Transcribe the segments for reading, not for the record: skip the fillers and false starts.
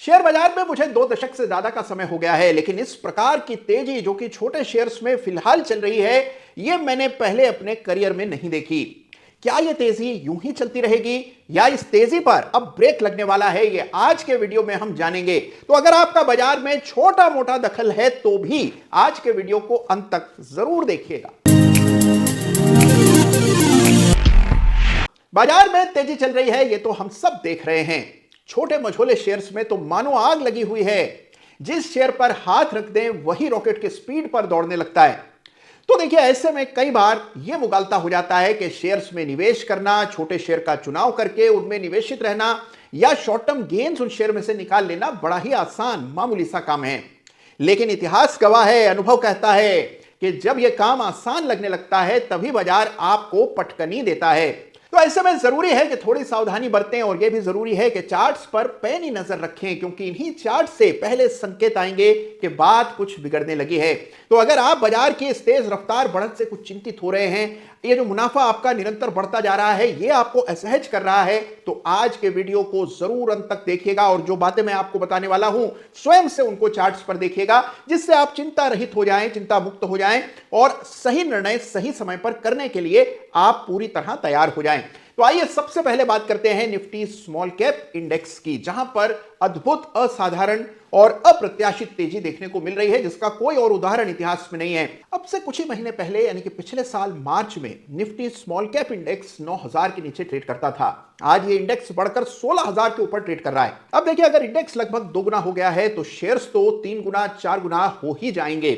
Share बाजार में मुझे 2 दशक से ज्यादा का समय हो गया है, लेकिन इस प्रकार की तेजी जो कि छोटे शेयर्स में फिलहाल चल रही है, यह मैंने पहले अपने करियर में नहीं देखी। क्या यह तेजी यूं ही चलती रहेगी या इस तेजी पर अब ब्रेक लगने वाला है, ये आज के वीडियो में हम जानेंगे। तो अगर आपका बाजार में छोटा मोटा दखल है तो भी आज के वीडियो को अंत तक जरूर देखिएगा। बाजार में तेजी चल रही है, ये तो हम सब देख रहे हैं। छोटे मझोले शेयर्स में तो मानो आग लगी हुई है। जिस शेयर पर हाथ रख दें वही रॉकेट की स्पीड पर दौड़ने लगता है। तो देखिए, ऐसे में कई बार यह मुगालता हो जाता है कि शेयर्स में निवेश करना, छोटे शेयर का चुनाव करके उनमें निवेशित रहना या शॉर्ट टर्म गेन्स उन शेयर में से निकाल लेना बड़ा ही आसान मामूली सा काम है। लेकिन इतिहास गवाह है, अनुभव कहता है कि जब यह काम आसान लगने लगता है तभी बाजार आपको पटकनी देता है। तो ऐसे में जरूरी है कि थोड़ी सावधानी बरतें और यह भी जरूरी है कि चार्ट्स पर पैनी नजर रखें, क्योंकि इन्हीं चार्ट से पहले संकेत आएंगे कि बात कुछ बिगड़ने लगी है। तो अगर आप बाजार की इस तेज रफ्तार बढ़त से कुछ चिंतित हो रहे हैं, ये जो मुनाफा आपका निरंतर बढ़ता जा रहा है ये आपको असहज कर रहा है, तो आज के वीडियो को जरूर अंत तक देखिएगा और जो बातें मैं आपको बताने वाला हूं स्वयं से उनको चार्ट्स पर देखिएगा, जिससे आप चिंता रहित हो जाएं, चिंता मुक्त हो जाएं और सही निर्णय सही समय पर करने के लिए आप पूरी तरह तैयार हो जाएं। तो आइए सबसे पहले बात करते हैं निफ्टी स्मॉल कैप इंडेक्स की, जहां पर अद्भुत, असाधारण और अप्रत्याशित तेजी देखने को मिल रही है, जिसका कोई और उदाहरण इतिहास में नहीं है। अब से कुछ ही महीने पहले यानी कि पिछले साल मार्च में निफ्टी स्मॉल कैप इंडेक्स 9000 के नीचे ट्रेड करता था। आज ये इंडेक्स बढ़कर 16000 के ऊपर ट्रेड कर रहा है। अब देखिए, अगर इंडेक्स लगभग 2 गुना हो गया है तो शेयर्स तो 3 गुना 4 गुना हो ही जाएंगे।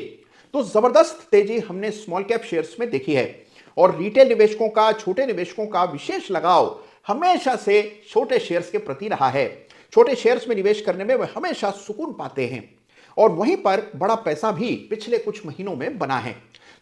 तो जबरदस्त तेजी हमने स्मॉल कैप शेयर्स में देखी है और रिटेल निवेशकों का, छोटे निवेशकों का विशेष लगाव हमेशा से छोटे शेयर्स के प्रति रहा है। छोटे शेयर्स में निवेश करने में वे हमेशा सुकून पाते हैं और वहीं पर बड़ा पैसा भी पिछले कुछ महीनों में बना है।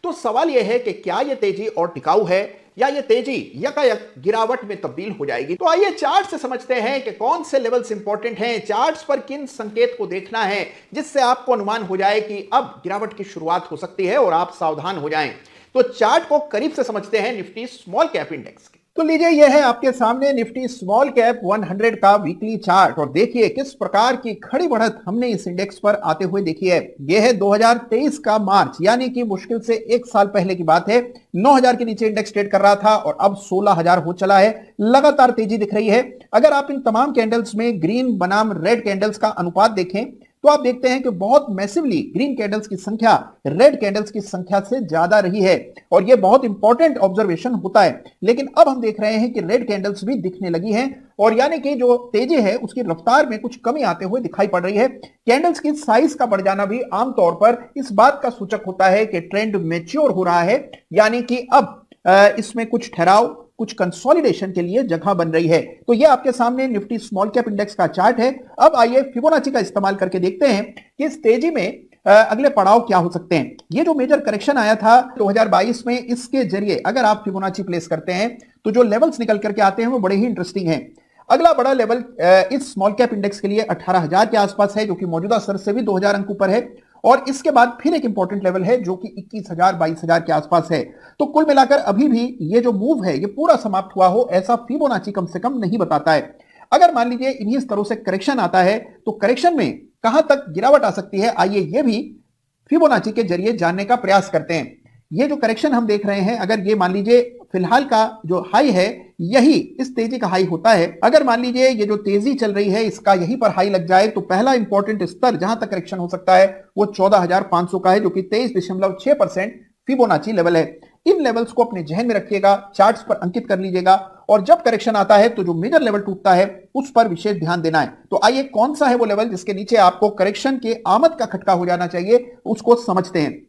तो सवाल यह है कि क्या यह तेजी और टिकाऊ है या यह तेजी यकायक गिरावट में तब्दील हो जाएगी। तो आइए चार्ट से समझते हैं कि कौन से लेवल्स इंपॉर्टेंट हैं, चार्ट्स पर किन संकेत को देखना है, जिससे आपको अनुमान हो जाए कि अब गिरावट की शुरुआत हो सकती है और आप सावधान हो जाएं। तो चार्ट को करीब से समझते हैं निफ्टी स्मॉल कैप इंडेक्स के। तो लीजिए, यह है आपके सामने निफ्टी स्मॉल कैप 100 का वीकली चार्ट और देखिए किस प्रकार की खड़ी बढ़त हमने इस इंडेक्स पर आते हुए देखी है। यह है 2023 का मार्च, यानी कि मुश्किल से 1 साल पहले की बात है। 9000 के नीचे इंडेक्स ट्रेड कर रहा था और अब 16000 हो चला है। लगातार तेजी दिख रही है। अगर आप इन तमाम कैंडल्स में ग्रीन बनाम रेड कैंडल्स का अनुपात देखें तो आप देखते हैं कि बहुत मैसिवली ग्रीन कैंडल्स की संख्या रेड कैंडल्स की संख्या से ज्यादा रही है और यह बहुत इंपॉर्टेंट ऑब्जर्वेशन होता है। लेकिन अब हम देख रहे हैं कि रेड कैंडल्स भी दिखने लगी हैं और यानी कि जो तेजी है उसकी रफ्तार में कुछ कमी आते हुए दिखाई पड़ रही है। कैंडल्स की साइज का बढ़ जाना भी आमतौर पर इस बात का सूचक होता है कि ट्रेंड मैच्योर हो रहा है, यानी कि अब इसमें कुछ ठहराव, कुछ कंसोलिडेशन के लिए जगह बन रही है। तो ये आपके सामने निफ्टी स्मॉल कैप इंडेक्स का चार्ट है। अब आइए फिबोनाची का इस्तेमाल करके देखते हैं कि इस तेजी में अगले पड़ाव क्या हो सकते हैं। ये जो मेजर करेक्शन आया था 2022 में, इसके जरिए अगर आप फिबोनाची प्लेस करते हैं तो जो लेवल्स निकल करके आते हैं वो बड़े ही इंटरेस्टिंग हैं। अगला बड़ा लेवल इस स्मॉल कैप इंडेक्स के लिए 18000 के आसपास है, जो कि मौजूदा स्तर से भी 2000 अंक ऊपर है और इसके बाद फिर एक इंपॉर्टेंट लेवल है जो कि 21000 22000 के आसपास है। तो कुल मिलाकर अभी भी ये जो मूव है ये पूरा समाप्त हुआ हो ऐसा फिबोनाची कम से कम नहीं बताता है। अगर मान लीजिए इन्हीं स्तरों से करेक्शन आता है तो करेक्शन में कहां तक गिरावट आ सकती है, आइए ये भी फिबोनाची के जरिए जानने का प्रयास करते हैं। ये जो करेक्शन हम देख रहे हैं, अगर ये मान लीजिए फिलहाल का जो हाई है यही इस तेजी का हाई होता है, अगर मान लीजिए ये जो तेजी चल रही है इसका यहीं पर हाई लग जाए तो पहला इंपॉर्टेंट स्तर जहां तक करेक्शन हो सकता है वो 14500 का है, जो कि 23.6% फिबोनाची लेवल है। इन लेवल्स को अपने जहन में रखिएगा, चार्ट्स पर अंकित कर लीजिएगा और जब करेक्शन आता है तो जो मेजर लेवल टूटता है उस पर विशेष ध्यान देना है। तो आइए कौन सा है वो लेवल जिसके नीचे आपको करेक्शन के आमद का खटका हो जाना चाहिए, उसको समझते हैं।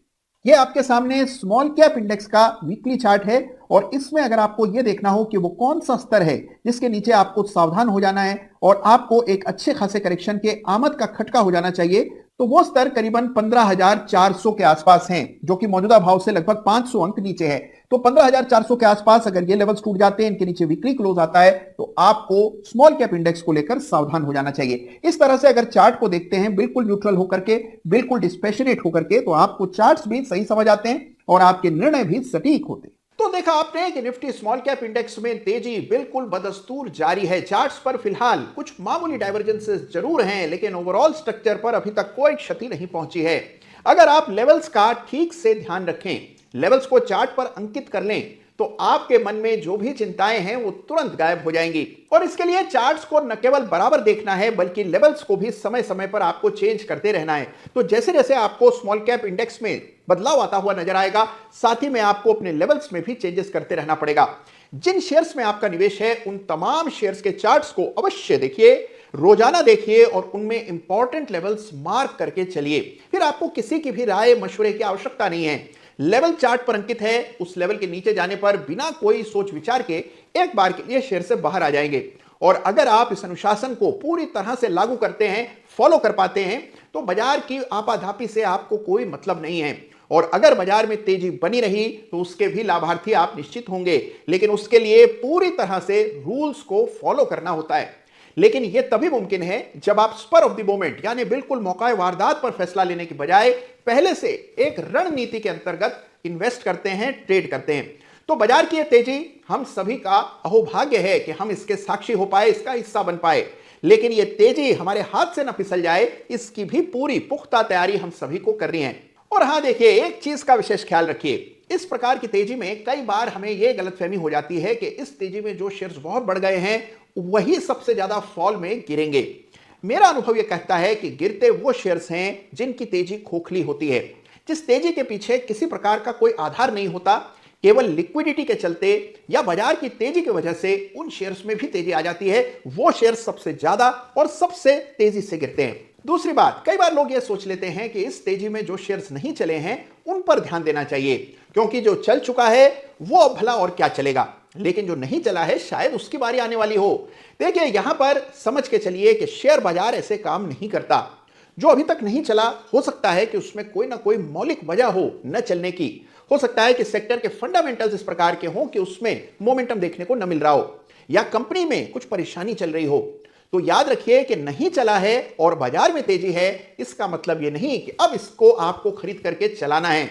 ये आपके सामने स्मॉल कैप इंडेक्स का वीकली चार्ट है और इसमें अगर आपको यह देखना हो कि वो कौन सा स्तर है जिसके नीचे आपको सावधान हो जाना है और आपको एक अच्छे खासे करेक्शन के आमद का खटका हो जाना चाहिए, तो वो स्तर करीबन 15400 के आसपास हैं, जो कि मौजूदा भाव से लगभग 500 अंक नीचे है। तो 15400 के आसपास अगर ये लेवल्स टूट जाते हैं, इनके नीचे वीकली क्लोज आता है, तो आपको स्मॉल कैप इंडेक्स को लेकर सावधान हो जाना चाहिए। इस तरह से अगर चार्ट को देखते हैं बिल्कुल न्यूट्रल होकर के, बिल्कुल डिस्पैशनेट होकर के, तो आपको चार्ट्स भी सही समझ आते हैं और आपके निर्णय भी सटीक होते हैं। तो देखा आपने कि निफ्टी स्मॉल कैप इंडेक्स में तेजी बिल्कुल बदस्तूर जारी है। चार्ट्स पर फिलहाल कुछ मामूली डाइवर्जेंसेस जरूर हैं, लेकिन ओवरऑल स्ट्रक्चर पर अभी तक कोई क्षति नहीं पहुंची है। अगर आप लेवल्स का ठीक से ध्यान रखें, लेवल्स को चार्ट पर अंकित कर लें, तो आपके मन में जो भी चिंताएं हैं वो तुरंत गायब हो जाएंगी। और इसके लिए चार्ट्स को न केवल बराबर देखना है, बल्कि लेवल्स को भी समय समय पर आपको चेंज करते रहना है। तो जैसे जैसे आपको स्मॉल कैप इंडेक्स में बदलाव आता हुआ नजर आएगा, साथ ही में आपको अपने लेवल्स में भी चेंजेस करते रहना पड़ेगा। जिन शेयर्स में आपका निवेश है, उन तमाम शेयर्स के चार्ट्स को अवश्य देखिए, रोजाना देखिए और उनमें इंपॉर्टेंट लेवल्स मार्क करके चलिए। फिर आपको किसी की भी राय मशवरे की आवश्यकता नहीं है। लेवल चार्ट पर अंकित है, उस लेवल के नीचे जाने पर बिना कोई सोच विचार के एक बार के लिए शेयर से बाहर आ जाएंगे। और अगर आप इस अनुशासन को पूरी तरह से लागू करते हैं, फॉलो कर पाते हैं, तो बाजार की आपाधापी से आपको कोई मतलब नहीं है। और अगर बाजार में तेजी बनी रही तो उसके भी लाभार्थी आप निश्चित होंगे, लेकिन उसके लिए पूरी तरह से रूल्स को फॉलो करना होता है। लेकिन यह तभी मुमकिन है जब आप स्पर ऑफ द मोमेंट यानी बिल्कुल मौका वारदात पर फैसला लेने की बजाय पहले से एक रणनीति के अंतर्गत इन्वेस्ट करते हैं, ट्रेड करते हैं। तो बाजार की यह तेजी हम सभी का अहोभाग्य है कि हम इसके साक्षी हो पाए, इसका हिस्सा बन पाए। लेकिन यह तेजी हमारे हाथ से न फिसल जाए, इसकी भी पूरी पुख्ता तैयारी हम सभी को करनी है। और हाँ देखिए, एक चीज का विशेष ख्याल रखिए, इस प्रकार की तेजी में कई बार हमें यह गलतफहमी हो जाती है कि इस तेजी में जो शेयर्स बहुत बढ़ गए हैं वही सबसे ज्यादा फॉल में गिरेंगे। मेरा अनुभव यह कहता है कि गिरते वो शेयर्स हैं जिनकी तेजी खोखली होती है, जिस तेजी के पीछे किसी प्रकार का कोई आधार नहीं होता, केवल लिक्विडिटी के चलते या बाजार की तेजी की वजह से उन शेयर्स में भी तेजी आ जाती है। वो शेयर्स सबसे ज्यादा और सबसे तेजी से गिरते हैं। दूसरी बात, कई बार लोग ये सोच लेते हैं कि इस तेजी में जो शेयर्स नहीं चले हैं उन पर ध्यान देना चाहिए, क्योंकि जो चल चुका है वो अब भला और क्या चलेगा, लेकिन जो नहीं चला है शायद उसकी बारी आने वाली हो। देखिए, यहां पर समझ के चलिए कि शेयर बाजार ऐसे काम नहीं करता। जो अभी तक नहीं चला, हो सकता है कि उसमें कोई ना कोई मौलिक वजह हो न चलने की। हो सकता है कि सेक्टर के फंडामेंटल्स इस प्रकार के हों कि उसमें मोमेंटम देखने को न मिल रहा हो, या कंपनी में कुछ परेशानी चल रही हो। तो याद रखिए कि नहीं चला है और बाजार में तेजी है, इसका मतलब यह नहीं कि अब इसको आपको खरीद करके चलाना है।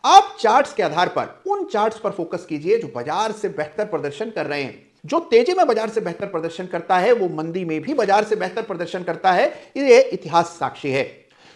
आप चार्ट्स के आधार पर उन चार्ट्स पर फोकस कीजिए जो बाजार से बेहतर प्रदर्शन कर रहे हैं। जो तेजी में बाजार से बेहतर प्रदर्शन करता है वो मंदी में भी बाजार से बेहतर प्रदर्शन करता है, ये इतिहास साक्षी है।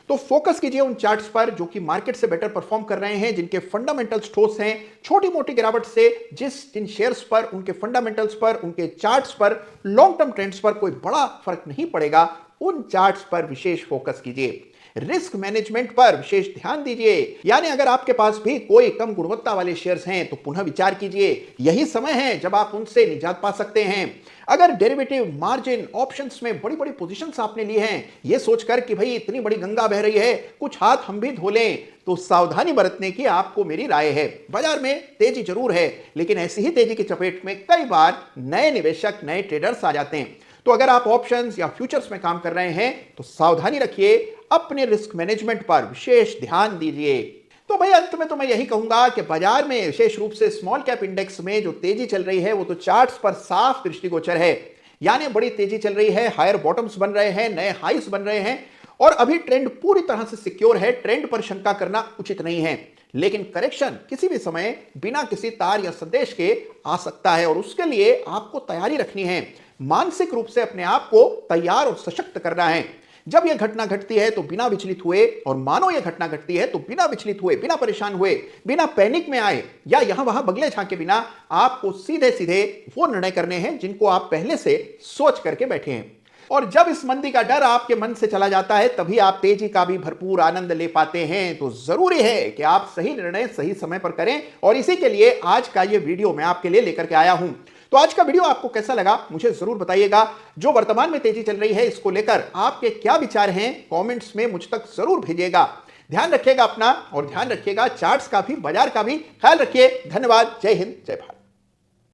तो फोकस कीजिए उन चार्ट्स पर जो कि मार्केट से बेटर परफॉर्म कर रहे हैं, जिनके फंडामेंटल्स ठोस हैं। छोटी मोटी गिरावट से जिन शेयर्स पर, उनके फंडामेंटल्स पर, उनके चार्ट्स पर, लॉन्ग टर्म ट्रेंड्स पर कोई बड़ा फर्क नहीं पड़ेगा, उन चार्ट्स पर विशेष फोकस कीजिए। रिस्क मैनेजमेंट पर विशेश ध्यान दीजिए, यानी अगर आपके पास भी कोई कम गुणवत्ता वाले शेयर्स हैं तो पुनः विचार कीजिए। यही समय है जब आप उनसे निजात पा सकते हैं। अगर डेरिवेटिव, मार्जिन, ऑप्शंस में बड़ी बड़ी पोजीशंस आपने ली हैं, ये सोचकर कि भाई इतनी बड़ी गंगा बह रही है, कुछ हाथ हम भी धो लें, तो सावधानी बरतने की आपको मेरी राय है। बाजार में तेजी जरूर है, लेकिन ऐसी ही तेजी की चपेट में कई बार नए निवेशक, नए ट्रेडर्स आ जाते हैं। तो अगर आप ऑप्शंस या फ्यूचर्स में काम कर रहे हैं तो सावधानी रखिए, अपने रिस्क मैनेजमेंट पर विशेष ध्यान दीजिए। तो भाई अंत में तो मैं यही कहूंगा कि बाजार में विशेष रूप से स्मॉल कैप इंडेक्स में जो तेजी चल रही है वो तो चार्ट्स पर साफ दृष्टिगोचर है, यानी बड़ी तेजी चल रही है, हायर बॉटम्स बन रहे हैं, नए हाइस बन रहे हैं और अभी ट्रेंड पूरी तरह से सिक्योर है। ट्रेंड पर शंका करना उचित नहीं है, लेकिन करेक्शन किसी भी समय बिना किसी तार या संदेश के आ सकता है और उसके लिए आपको तैयारी रखनी है। मानसिक रूप से अपने आप को तैयार और सशक्त करना है। जब यह घटना घटती है तो बिना विचलित हुए, और मानो यह घटना घटती है तो बिना विचलित हुए, बिना परेशान हुए, बिना पैनिक में आए या यहां वहां बगले झांके बिना आपको सीधे सीधे वो निर्णय करने हैं जिनको आप पहले से सोच करके बैठे हैं। और जब इस मंदी का डर आपके मन से चला जाता है तभी आप तेजी का भी भरपूर आनंद ले पाते हैं। तो जरूरी है कि आप सही निर्णय सही समय पर करें, और इसी के लिए आज का ये वीडियो मैं आपके लिए लेकर के आया हूं। तो आज का वीडियो आपको कैसा लगा मुझे जरूर बताइएगा। जो वर्तमान में तेजी चल रही है इसको लेकर आपके क्या विचार हैं, कमेंट्स में मुझ तक जरूर भेजिएगा। ध्यान रखिएगा अपना, और ध्यान रखिएगा चार्ट्स का भी, बाजार का भी ख्याल रखिए। धन्यवाद। जय हिंद, जय भारत।